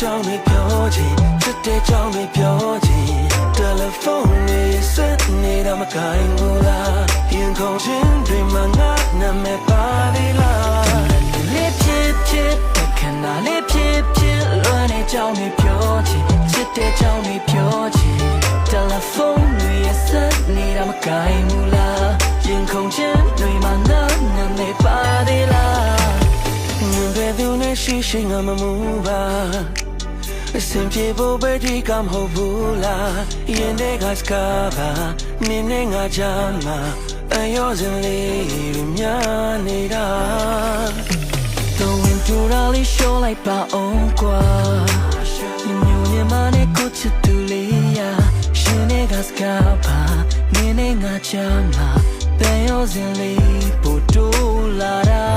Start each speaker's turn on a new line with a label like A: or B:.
A: ကြောင့်ပြောချင်ချစ်တဲ့ကြောင့်ပြောချင်တယ်လီဖုန်းနဲ့ဆက်နေတာမကိုင်းဘူးလားရင်ခုန်ခြင်းတွေမှာငါနာမည်ပါသေးလားလေးဖြစ်ဖြစ်တဲ့ခဏလေးဖြစ်ဖြစ်လွမ်းတဲ့ကြောင့်ပြောချင်ချစ်တဲ့ကြောင့်ပြောချင်တယ်လီဖုန်းနဲ့ဆက်နေတာမကိုင်းဘူးလားရင်ခုန်ခြင်းတွေမှာငါနာမည်ပါသေးလားသူနဲ့ရှိရှိငါမမူပါအစင်ပြေဖို့ပဲဒီကမဟုတ်ဘူးလားရင်တဲ့ကစကားပါနင်းနဲ့ငါချမ်းမှာအယောစင်လေးများနေတာတော့ဝင်တူရလေးရှိုးလိုက်ပါအောင်ကွာညိုနေမနဲ့ကိုချစ်သူလေးရရှင်တဲ့ကစကားပါနင်းနဲ့ငါချမ်းမှာအယောစင်လေးပို့တိုးလာတာ